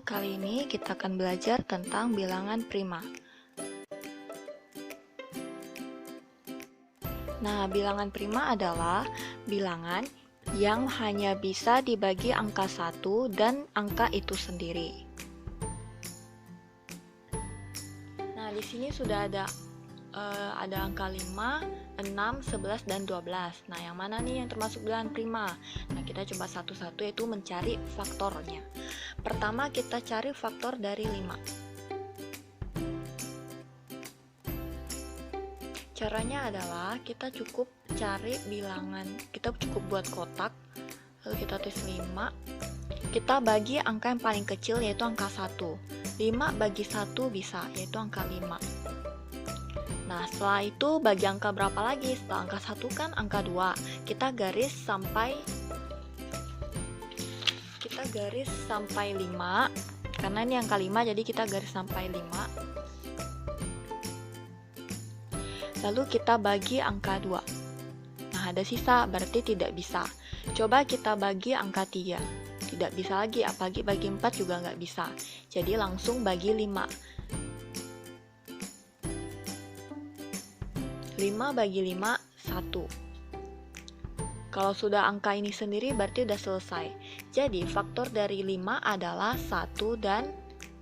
kali ini kita akan belajar tentang bilangan prima. Nah, bilangan prima adalah bilangan yang hanya bisa dibagi angka 1 dan angka itu sendiri. Nah, di sini sudah ada angka 5, 6, 11, dan 12. Nah, yang mana nih yang termasuk bilangan prima? Nah, kita coba satu-satu yaitu mencari faktornya. Pertama, kita cari faktor dari 5. Caranya adalah kita cukup cari bilangan, kita cukup buat kotak, lalu kita tulis 5. Kita bagi angka yang paling kecil yaitu angka 1. 5 bagi 1 bisa, yaitu angka 5. Nah, setelah itu bagi angka berapa lagi? Setelah angka 1 kan angka 2. Kita garis sampai 5. Karena ini angka 5, jadi kita garis sampai 5. Lalu kita bagi angka 2. Nah, ada sisa, berarti tidak bisa. Coba kita bagi angka 3. Tidak bisa lagi, apalagi bagi 4 juga nggak bisa. Jadi langsung bagi 5. 5 bagi 5, 1. Kalau sudah angka ini sendiri berarti udah selesai. Jadi faktor dari 5 adalah 1 dan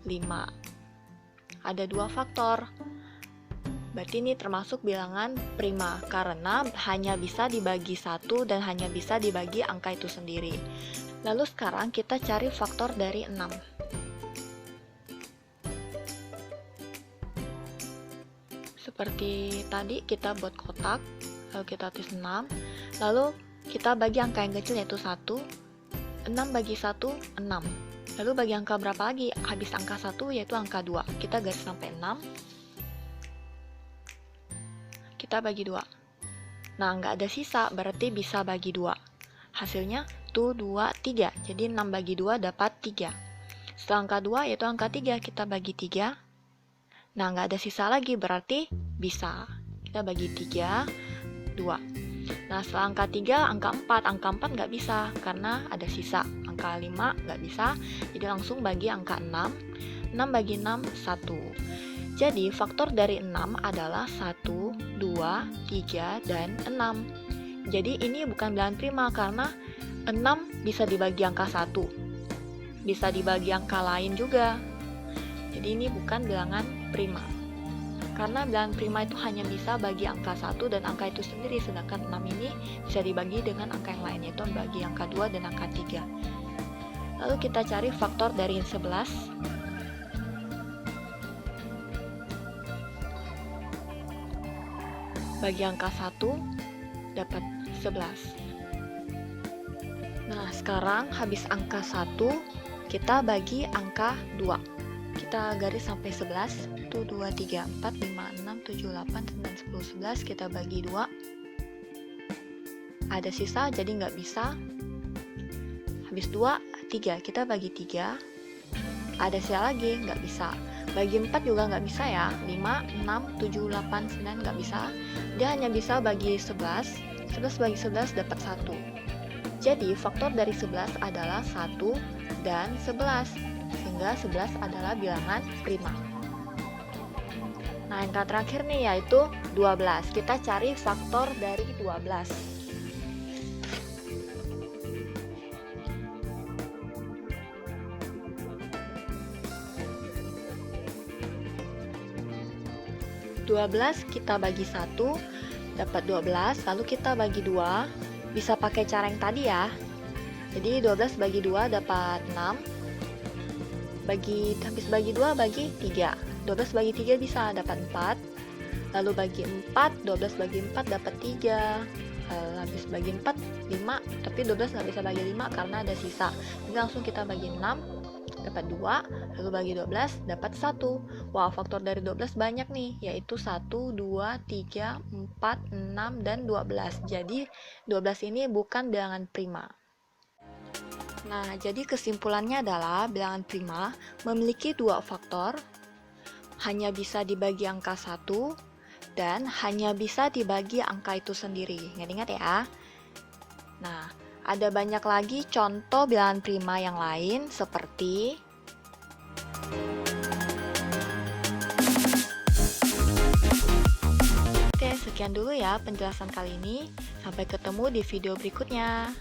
5. Ada 2 faktor. Berarti ini termasuk bilangan prima karena hanya bisa dibagi 1 dan hanya bisa dibagi angka itu sendiri. Lalu sekarang kita cari faktor dari 6. Seperti tadi kita buat kotak, lalu kita tulis 6, lalu kita bagi angka yang kecil yaitu 1, 6 bagi 1, 6. Lalu bagi angka berapa lagi? Habis angka 1 yaitu angka 2. Kita garis sampai 6. Kita bagi 2. Nah, nggak ada sisa, berarti bisa bagi 2. Hasilnya tuh 2, 3. Jadi 6 bagi 2 dapat 3. Setelah angka 2 yaitu angka 3, kita bagi 3. Nah, nggak ada sisa lagi, berarti bisa. Kita bagi 3, 2. Nah, setelah angka 3, angka 4. Angka 4 nggak bisa, karena ada sisa. Angka 5 nggak bisa, jadi langsung bagi angka 6. 6 bagi 6, 1. Jadi, faktor dari 6 adalah 1, 2, 3, dan 6. Jadi, ini bukan bilangan prima, karena 6 bisa dibagi angka 1. Bisa dibagi angka lain juga. Jadi, ini bukan bilangan prima. Karena bilangan prima itu hanya bisa bagi angka 1 dan angka itu sendiri, sedangkan 6 ini bisa dibagi dengan angka yang lain, yaitu bagi angka 2 dan angka 3. Lalu kita cari faktor dari 11. Bagi angka 1 dapat 11. Nah, sekarang habis angka 1, kita bagi angka 2. Kita garis sampai 11. 1, 2, 3, 4, 5, 6, 7, 8, 9, 10, 11. Kita bagi 2. Ada sisa, jadi nggak bisa. Habis 2, 3. Kita bagi 3. Ada sisa lagi, nggak bisa. Bagi 4 juga nggak bisa ya. 5, 6, 7, 8, 9 nggak bisa. Dia hanya bisa bagi 11. 11 bagi 11 dapat 1. Jadi faktor dari 11 adalah 1 dan 11. Sehingga 11 adalah bilangan prima. Nah, yang terakhir nih yaitu 12. Kita cari faktor dari 12. Kita bagi 1 dapat 12, lalu kita bagi 2, bisa pakai cara yang tadi ya. Jadi 12 bagi 2 dapat 6. Habis bagi 2 bagi 3. 12 bagi 3 bisa dapat 4. Lalu bagi 4, 12 bagi 4 dapat 3. Habis bagi 4, 5, tapi 12 nggak bisa bagi 5 karena ada sisa. Jadi langsung kita bagi 6, dapat 2, lalu bagi 12, dapat 1. Wah, faktor dari 12 banyak nih, yaitu 1, 2, 3, 4, 6, dan 12. Jadi 12 ini bukan bilangan prima. Nah, jadi kesimpulannya adalah bilangan prima memiliki 2 faktor, hanya bisa dibagi angka 1, dan hanya bisa dibagi angka itu sendiri. Ingat-ingat ya. Nah, ada banyak lagi contoh bilangan prima yang lain seperti Sekian dulu ya penjelasan kali ini. Sampai ketemu di video berikutnya.